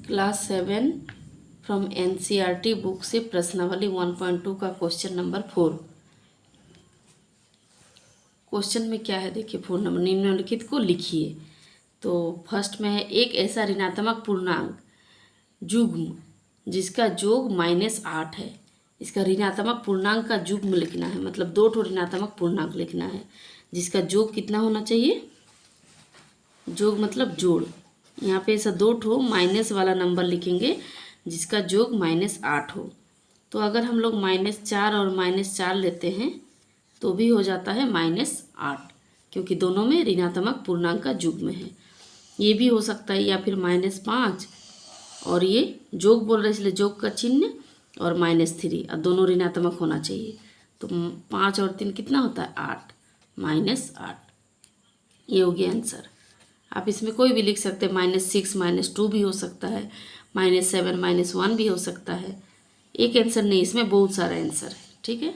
Class 7 from NCERT book से प्रश्नावली 1.2 का क्वेश्चन नंबर 4। क्वेश्चन में क्या है देखिए, 4 नंबर, निम्नलिखित को लिखिए। तो फर्स्ट में है एक ऐसा ऋणात्मक पूर्णांक युग्म जिसका योग -8 है। इसका ऋणात्मक पूर्णांक का युग्म लिखना है, मतलब दो ठो ऋणात्मक पूर्णांक लिखना है जिसका योग कितना होना चाहिए। योग मतलब जोड़। यहाँ पे ऐसा दो ठो माइनस वाला नंबर लिखेंगे जिसका योग -8 हो। तो अगर हम लोग -4 और -4 लेते हैं तो भी हो जाता है -8, क्योंकि दोनों में ऋणात्मक पूर्णांक का युग्म है। ये भी हो सकता है, या फिर -5 और ये जोग बोल रहे इसलिए जोग का चिन्ह और -3 और दोनों ऋणात्मक होना चाहिए। तो 5 और 3 कितना होता है 8, -8। ये हो गया आंसर। आप इसमें कोई भी लिख सकते हैं, -6 -2 भी हो सकता है, -7 -1 भी हो सकता है। एक आंसर नहीं, इसमें बहुत सारा आंसर है, ठीक है।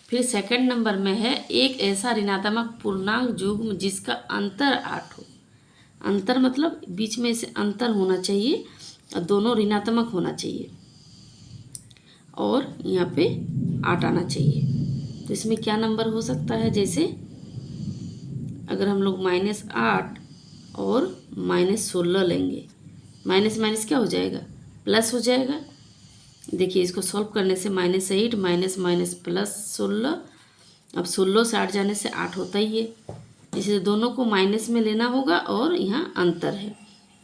फिर सेकंड नंबर में है एक ऐसा ऋणात्मक पूर्णांक युग्म जिसका अंतर 8 हो। अंतर मतलब बीच में से अंतर होना चाहिए और दोनों ऋणात्मक होना चाहिए और यहाँ पे 8 आना चाहिए। तो इसमें क्या नंबर हो सकता है, जैसे अगर हम लोग -8 और -16 लेंगे, माइनस माइनस क्या हो जाएगा, प्लस हो जाएगा। देखिए इसको सॉल्व करने से -8 माइनस माइनस +16, अब 16 से 8 जाने से 8 होता ही है। इसलिए दोनों को माइनस में लेना होगा और यहाँ अंतर है।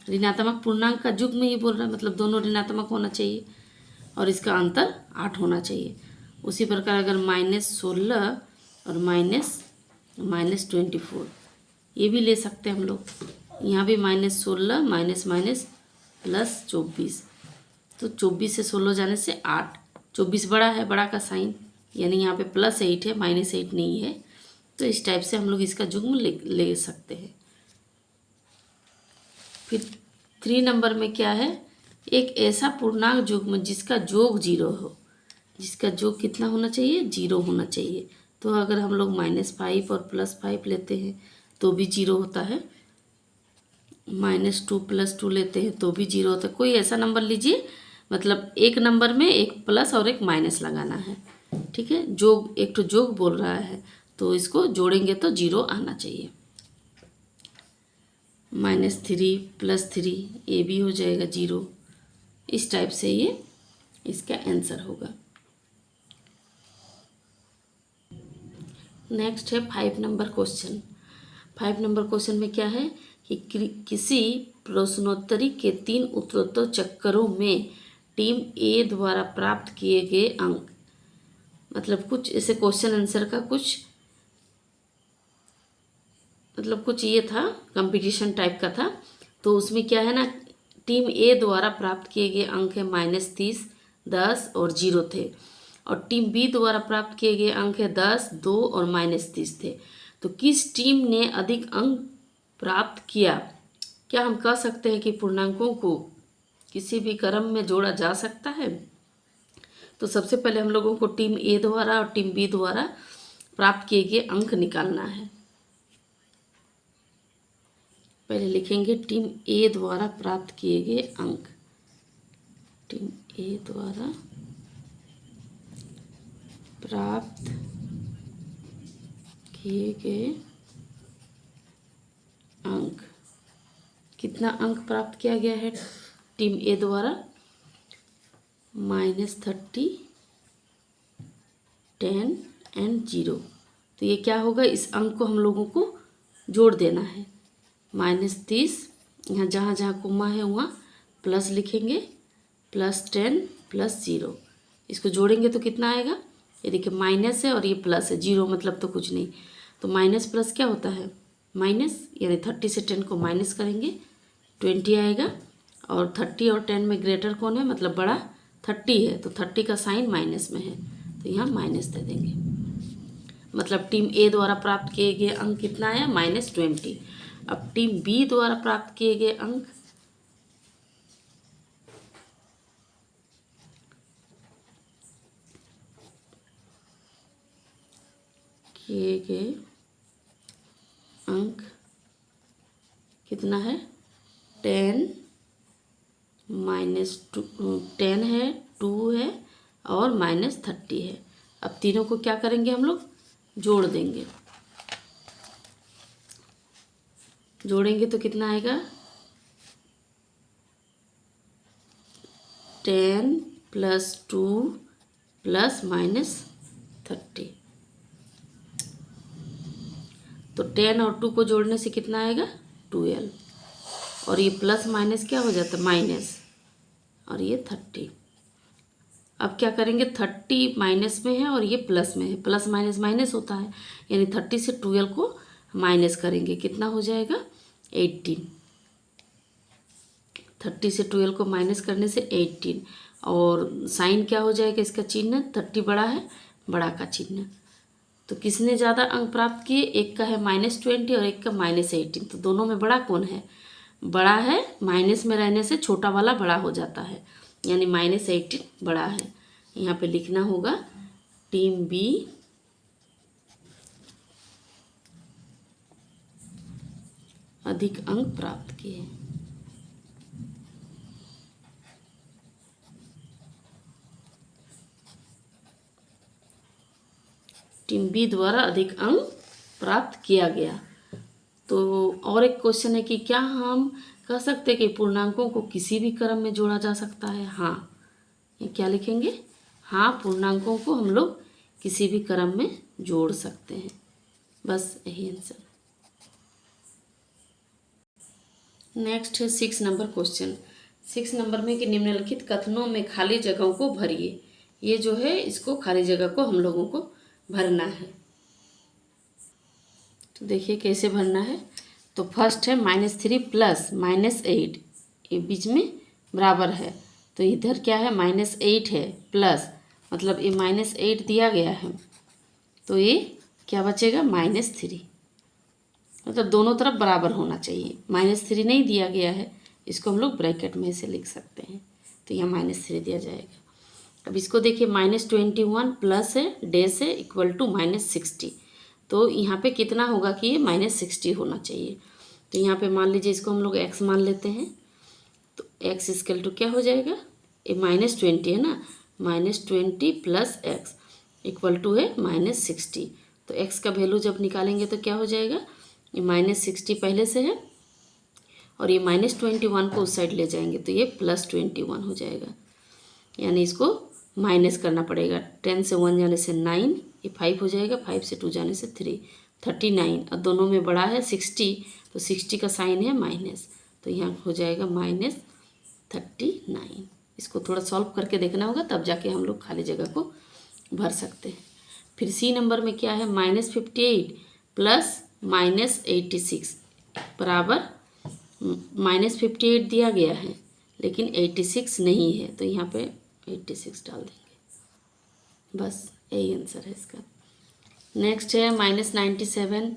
ऋणात्मक पूर्णांक का युग्म में ही बोल रहा है, मतलब दोनों ऋणात्मक होना चाहिए और इसका अंतर 8 होना चाहिए। उसी प्रकार अगर -16 और -24 ये भी ले सकते हैं हम लोग। यहाँ भी -16 माइनस माइनस +24, तो 24 से 16 जाने से 8, 24 बड़ा है, बड़ा का साइन, यानी यहाँ पे +8 है, -8 नहीं है। तो इस टाइप से हम लोग इसका युग्म ले सकते हैं। फिर 3 नंबर में क्या है, एक ऐसा पूर्णांक युग्म जिसका योग 0 हो। जिसका योग कितना होना चाहिए, 0 होना चाहिए। तो अगर हम लोग -5 और +5 लेते हैं तो भी 0 होता है, -2 +2 लेते हैं तो भी 0 होता है। कोई ऐसा नंबर लीजिए, मतलब एक नंबर में एक प्लस और एक माइनस लगाना है, ठीक है। जोग, एक तो जोग बोल रहा है तो इसको जोड़ेंगे तो 0 आना चाहिए। -3 +3 ये भी हो जाएगा 0। इस टाइप से ये इसका आंसर होगा। नेक्स्ट है 5 नंबर क्वेश्चन। 5 नंबर क्वेश्चन में क्या है कि किसी प्रश्नोत्तरी के 3 उत्तरोत्तर चक्करों में टीम ए द्वारा प्राप्त किए गए अंक, मतलब कुछ ऐसे क्वेश्चन आंसर का कुछ मतलब कुछ ये था, कंपटीशन टाइप का था। तो उसमें क्या है ना, टीम ए द्वारा प्राप्त किए गए अंक है -30, 10 और 0 थे, और टीम बी द्वारा प्राप्त किए गए अंक है 10, 2 और -30 थे। तो किस टीम ने अधिक अंक प्राप्त किया? क्या हम कह सकते हैं कि पूर्णांकों को किसी भी क्रम में जोड़ा जा सकता है? तो सबसे पहले हम लोगों को टीम ए द्वारा और टीम बी द्वारा प्राप्त किए गए अंक निकालना है। पहले लिखेंगे टीम ए द्वारा प्राप्त किए गए अंक। टीम ए द्वारा प्राप्त किए गए अंक, कितना अंक प्राप्त किया गया है टीम ए द्वारा? -30, 10 एंड 0। तो ये क्या होगा, इस अंक को हम लोगों को जोड़ देना है। -30, यहाँ जहाँ जहाँ कोमा है वहाँ प्लस लिखेंगे, +10 +0, इसको जोड़ेंगे तो कितना आएगा? ये देखिए माइनस है और ये प्लस है, 0 मतलब तो कुछ नहीं। तो माइनस प्लस क्या होता है, माइनस, यानी 30 से 10 को माइनस करेंगे 20 आएगा। और 30 और 10 में ग्रेटर कौन है, मतलब बड़ा 30 है, तो 30 का साइन माइनस में है तो यहाँ माइनस दे देंगे। मतलब टीम ए द्वारा प्राप्त किए गए अंक कितना आया, -20। अब टीम बी द्वारा प्राप्त किए गए अंक, किए गए अंक कितना है, 10 -10 है, 2 है और -30 है। अब तीनों को क्या करेंगे हम लोग, जोड़ देंगे। जोड़ेंगे तो कितना आएगा, 10 + 2 + -30। तो 10 और 2 को जोड़ने से कितना आएगा, 12। और ये प्लस माइनस क्या हो जाता है, माइनस, और ये 30। अब क्या करेंगे, 30 माइनस में है और ये प्लस में है, प्लस माइनस माइनस होता है, यानी 30 से 12 को माइनस करेंगे, कितना हो जाएगा, 18। 30 से 12 को माइनस करने से 18, और साइन क्या हो जाएगा इसका, चिन्ह 30 बड़ा है, बड़ा का चिन्ह। तो किसने ज़्यादा अंक प्राप्त किए, एक का है -20 और एक का -18। तो दोनों में बड़ा कौन है, बड़ा है, माइनस में रहने से छोटा वाला बड़ा हो जाता है, यानी -18 बड़ा है। यहाँ पे लिखना होगा टीम बी अधिक अंक प्राप्त किए। टीम बी द्वारा अधिक अंक प्राप्त किया गया। तो और एक क्वेश्चन है कि क्या हम कह सकते हैं कि पूर्णांकों को किसी भी क्रम में जोड़ा जा सकता है। हाँ, ये क्या लिखेंगे, हाँ, पूर्णांकों को हम लोग किसी भी क्रम में जोड़ सकते हैं। बस यही आंसर। नेक्स्ट है 6 नंबर क्वेश्चन। 6 नंबर में कि निम्नलिखित कथनों में खाली जगहों को भरिए। ये जो है इसको खाली जगह को हम लोगों को भरना है। तो देखिए कैसे भरना है। तो फर्स्ट है -3 + -8, ये बीच में बराबर है, तो इधर क्या है, -8 है, प्लस मतलब ये -8 दिया गया है, तो ये क्या बचेगा, -3। मतलब दोनों तरफ बराबर होना चाहिए। -3 नहीं दिया गया है, इसको हम लोग ब्रैकेट में से लिख सकते हैं, तो यहाँ -3 दिया जाएगा। अब इसको देखिए, -21 प्लस है, डेस है, इक्वल टू -60। तो यहाँ पे कितना होगा कि ये -60 होना चाहिए। तो यहाँ पे मान लीजिए इसको हम लोग x मान लेते हैं, तो x इक्वल टू क्या हो जाएगा, ये -20 है ना, -20 + x इक्वल टू है -60। तो x का वैल्यू जब निकालेंगे तो क्या हो जाएगा, ये -60 पहले से है और ये -21 को उस साइड ले जाएंगे तो ये +21 हो जाएगा, यानी इसको माइनस करना पड़ेगा। 10 से 1 जाने से 9, ये 5 हो जाएगा, 5 से 2 जाने से 3, 39। और दोनों में बड़ा है 60, तो 60 का साइन है माइनस, तो यहाँ हो जाएगा -39। इसको थोड़ा सॉल्व करके देखना होगा, तब जाके हम लोग खाली जगह को भर सकते हैं। फिर सी नंबर में क्या है, -58 + -86 बराबर, -58 दिया गया है लेकिन 86 नहीं है, तो यहाँ पे 86 डाल देंगे। बस यही आंसर है इसका। नेक्स्ट है -97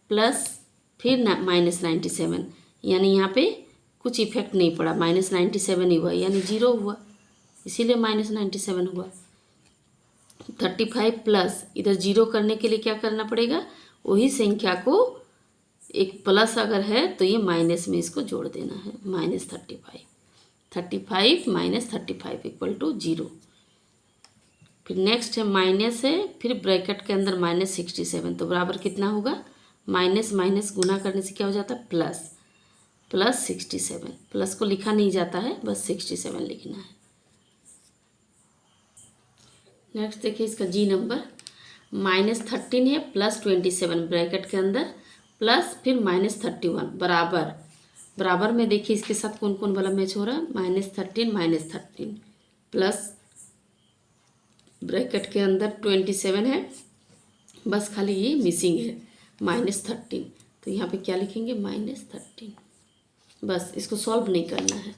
प्लस फिर -97, यानी यहाँ पे कुछ इफेक्ट नहीं पड़ा, -97 ही हुआ, यानी 0 हुआ, इसीलिए -97 हुआ। 35 प्लस, इधर 0 करने के लिए क्या करना पड़ेगा, वही संख्या को एक प्लस अगर है तो ये माइनस में इसको जोड़ देना है, -35। 35 - 35 इक्वल टू 0। फिर नेक्स्ट है माइनस है, फिर ब्रैकेट के अंदर -67, तो बराबर कितना होगा, माइनस माइनस गुना करने से क्या हो जाता है, +67। प्लस को लिखा नहीं जाता है, बस 67 लिखना है। नेक्स्ट देखिए इसका जी नंबर, -13 है +27 ब्रैकेट के अंदर, प्लस फिर -31 बराबर, बराबर में देखिए इसके साथ कौन कौन वाला मैच हो रहा है, -13 प्लस ब्रैकेट के अंदर 27 है, बस खाली ये मिसिंग है -13, तो यहाँ पे क्या लिखेंगे, -13। बस इसको सॉल्व नहीं करना है,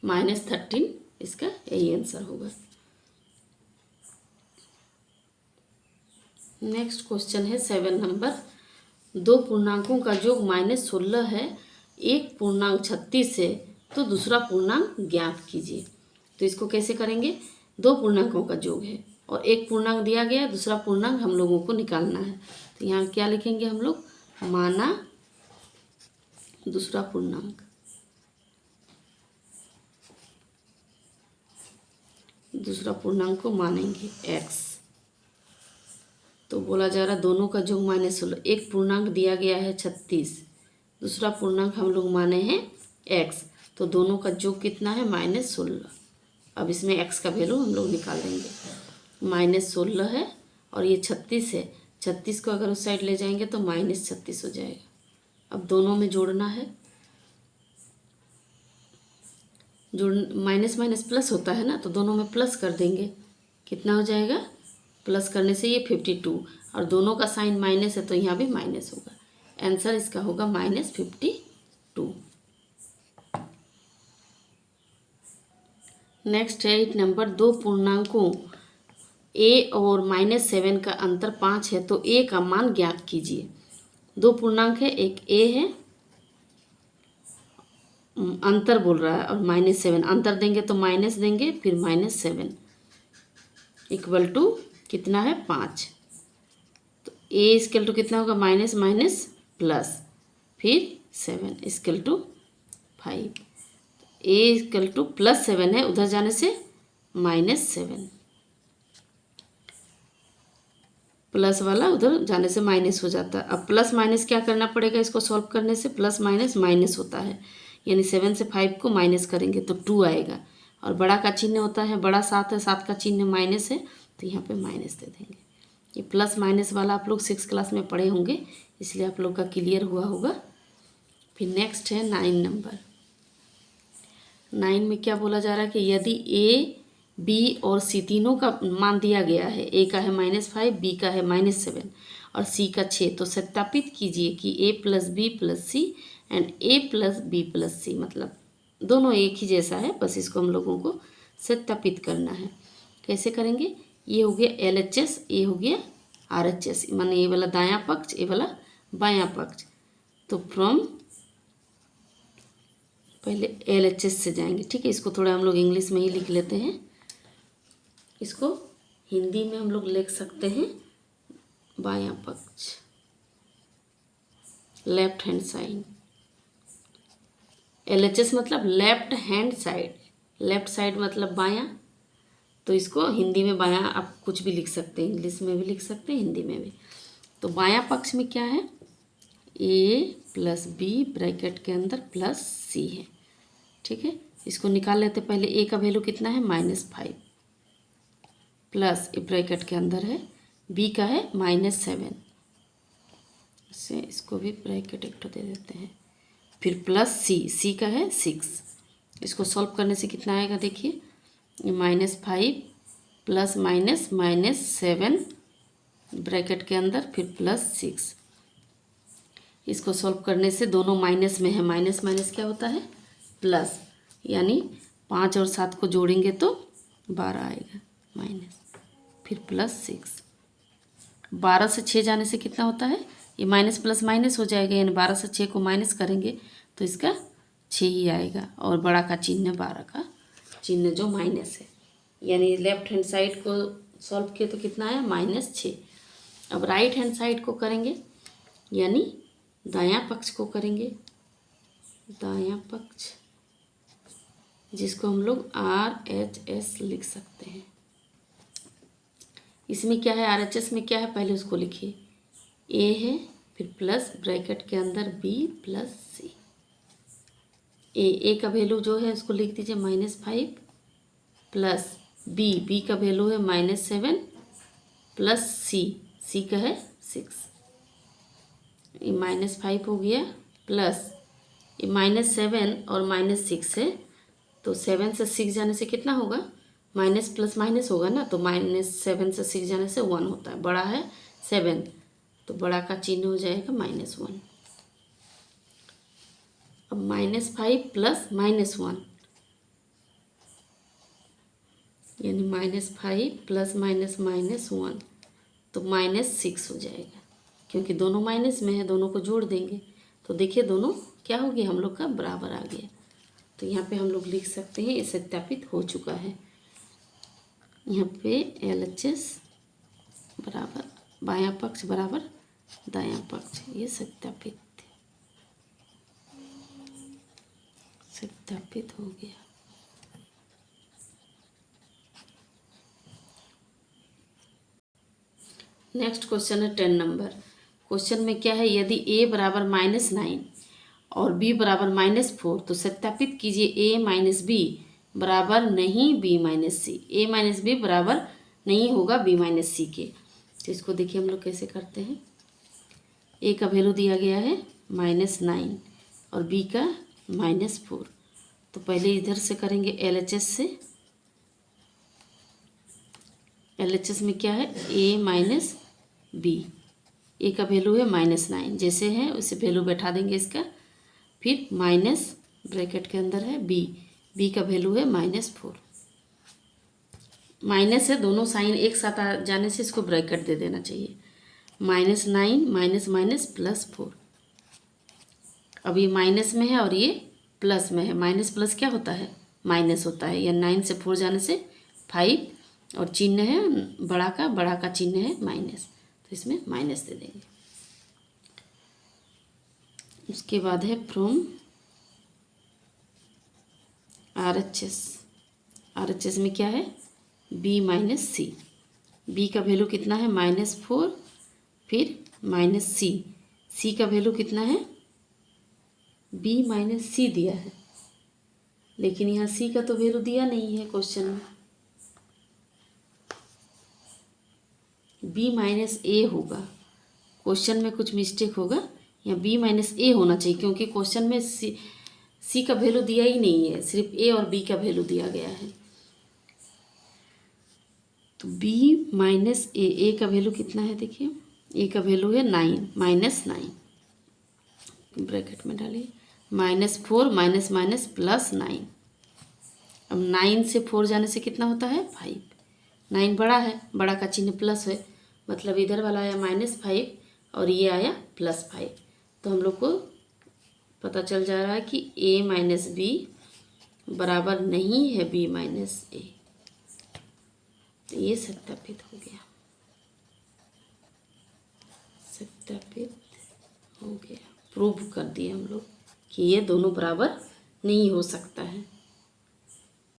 -13 इसका यही आंसर होगा। नेक्स्ट क्वेश्चन है 7 नंबर, 2 पूर्णांकों का योग -16 है, एक पूर्णांक 36 है, तो दूसरा पूर्णांक ज्ञात कीजिए। तो इसको कैसे करेंगे, 2 पूर्णांकों का योग है और एक पूर्णांक दिया गया, दूसरा पूर्णांक हम लोगों को निकालना है। तो यहाँ क्या लिखेंगे हम लोग, माना दूसरा पूर्णांक, दूसरा पूर्णांक को मानेंगे x। तो बोला जा रहा दोनों का योग -16। एक पूर्णांक दिया गया है 36, दूसरा पूर्णांक हम लोग माने हैं x, तो दोनों का योग कितना है -16। अब इसमें x का वैल्यू हम लोग निकाल देंगे। -16 है और ये 36 है, 36 को अगर उस साइड ले जाएंगे तो -36 हो जाएगा। अब दोनों में जोड़ना है, जोड़ माइनस माइनस प्लस होता है ना, तो दोनों में प्लस कर देंगे। कितना हो जाएगा, प्लस करने से ये 52, और दोनों का साइन माइनस है तो यहाँ भी माइनस होगा। आंसर इसका होगा -52। नेक्स्ट है 8 नंबर, दो पूर्णांकों a और -7 का अंतर 5 है तो a का मान ज्ञात कीजिए। दो पूर्णांक है, एक a है, अंतर बोल रहा है, और -7 अंतर देंगे तो माइनस देंगे, फिर -7 इक्वल टू कितना है 5। तो a इक्वल टू कितना होगा, माइनस माइनस प्लस, फिर 7 equal to 5। a equal to +7 है, उधर जाने से -7, प्लस वाला उधर जाने से माइनस हो जाता है। अब प्लस माइनस क्या करना पड़ेगा, इसको सॉल्व करने से प्लस माइनस माइनस होता है, यानी 7 से 5 को माइनस करेंगे तो 2 आएगा, और बड़ा का चिन्ह होता है, बड़ा 7 है, 7 का चिन्ह माइनस है, तो यहाँ पे माइनस दे देंगे। ये प्लस माइनस वाला आप लोग 6 क्लास में पढ़े होंगे, इसलिए आप लोग का क्लियर हुआ होगा। फिर नेक्स्ट है 9 नंबर। 9 में क्या बोला जा रहा है कि यदि a, b और c तीनों का मान दिया गया है, a का है -5, b का है -7 और c का 6, तो सत्यापित कीजिए कि a + b + c and a + b + c, मतलब दोनों एक ही जैसा है, बस इसको हम लोगों को सत्यापित करना है। कैसे करेंगे, ये हो गया LHS, ये हो गया RHS, माने ये वाला दायां पक्ष, ये वाला बायां पक्ष। तो फ्रॉम पहले LHS से जाएंगे, ठीक है। इसको थोड़ा हम लोग इंग्लिश में ही लिख लेते हैं, इसको हिंदी में हम लोग लिख सकते हैं बायां पक्ष, लेफ्ट हैंड साइड। LHS मतलब left hand side, left side मतलब बायां, तो इसको हिंदी में बायां आप कुछ भी लिख सकते हैं, इंग्लिश में भी लिख सकते हैं, हिंदी में भी। तो बायां पक्ष में क्या है, a + b ब्रैकेट के अंदर +c है, ठीक है। इसको निकाल लेते, पहले a का वैल्यू कितना है -5, प्लस ए ब्रैकेट के अंदर है, b का है -7, इससे इसको भी ब्रैकेट एक दे देते हैं, फिर +c का है 6। इसको सॉल्व करने से कितना आएगा, देखिए, -5 प्लस -7 ब्रैकेट के अंदर, फिर +6। इसको सॉल्व करने से दोनों माइनस में है, माइनस माइनस क्या होता है, प्लस, यानी 5 और 7 को जोड़ेंगे तो 12 आएगा माइनस, फिर +6। 12 से 6 जाने से कितना होता है, ये माइनस प्लस माइनस हो जाएगा, यानी 12 से 6 को माइनस करेंगे तो इसका 6 ही आएगा, और बड़ा का चिन्ह 12 का चिन्ह जो माइनस है, यानी लेफ्ट हैंड साइड को सॉल्व किए तो कितना आया, -6। अब राइट हैंड साइड को करेंगे, यानी दायां पक्ष को करेंगे, दायां पक्ष जिसको हम लोग RHS लिख सकते हैं। इसमें क्या है, RHS में क्या है, पहले उसको लिखिए, a है, फिर प्लस ब्रैकेट के अंदर b + c। a का वैल्यू जो है उसको लिख दीजिए -5, प्लस b का वैल्यू है -7, प्लस c का है 6। ये -5 हो गया, प्लस ये -7 और -6 है, तो 7 से 6 जाने से कितना होगा, माइनस प्लस माइनस होगा ना, तो -7 से 6 जाने से 1 होता है, बड़ा है 7, तो बड़ा का चिन्ह हो जाएगा -1। अब -5 प्लस -1, यानी -5 प्लस -1, तो -6 हो जाएगा, क्योंकि दोनों माइनस में है, दोनों को जोड़ देंगे तो देखिए दोनों क्या हो गया, हम लोग का बराबर आ गया। तो यहाँ पे हम लोग लिख सकते हैं, ये सत्यापित हो चुका है। यहाँ पे LHS बराबर बायां पक्ष बराबर दायां पक्ष, ये सत्यापित हो गया। नेक्स्ट क्वेश्चन है 10 नंबर। क्वेश्चन में क्या है, यदि a बराबर -9 और b बराबर -4 तो सत्यापित कीजिए a माइनस बी बराबर नहीं b minus C. a minus B बराबर नहीं होगा b माइनस सी के। तो इसको देखिए हम लोग कैसे करते हैं। a का वैल्यू दिया गया है -9 और b का -4। तो पहले इधर से करेंगे LHS से। LHS में क्या है, a माइनस बी। ए का वैल्यू है -9, जैसे है उसे वैल्यू बैठा देंगे इसका। फिर माइनस ब्रैकेट के अंदर है बी का वैल्यू है -4। माइनस है, दोनों साइन एक साथ आ जाने से इसको ब्रैकेट दे देना चाहिए। -9 माइनस माइनस +4। अब ये माइनस में है और ये प्लस में है। माइनस प्लस क्या होता है, माइनस होता है। या 9 से 4 जाने से 5 और चिन्ह है बड़ा का चिन्ह है माइनस, तो इसमें माइनस दे देंगे। उसके बाद है फ्रॉम RHS में क्या है, b माइनस सी। बी का वैल्यू कितना है -4, फिर माइनस सी का वैल्यू कितना है, b माइनस सी दिया है, लेकिन यहाँ c का तो वैल्यू दिया नहीं है क्वेश्चन में। b माइनस ए होगा, क्वेश्चन में कुछ मिस्टेक होगा। यहाँ b माइनस ए होना चाहिए, क्योंकि क्वेश्चन में सी का वैल्यू दिया ही नहीं है, सिर्फ ए और b का वैल्यू दिया गया है। तो b माइनस ए का वैल्यू कितना है, देखिए ए का वैल्यू है 9 ब्रैकेट में डालिए, -4 माइनस माइनस +9। अब 9 से 4 जाने से कितना होता है, 5। 9 बड़ा है, बड़ा का चिन्ह प्लस है, मतलब इधर वाला आया -5 और ये आया +5। तो हम लोग को पता चल जा रहा है कि a माइनस बी बराबर नहीं है b माइनस ए। तो ये सत्यापित हो गया, प्रूव कर दिए हम लोग कि ये दोनों बराबर नहीं हो सकता है।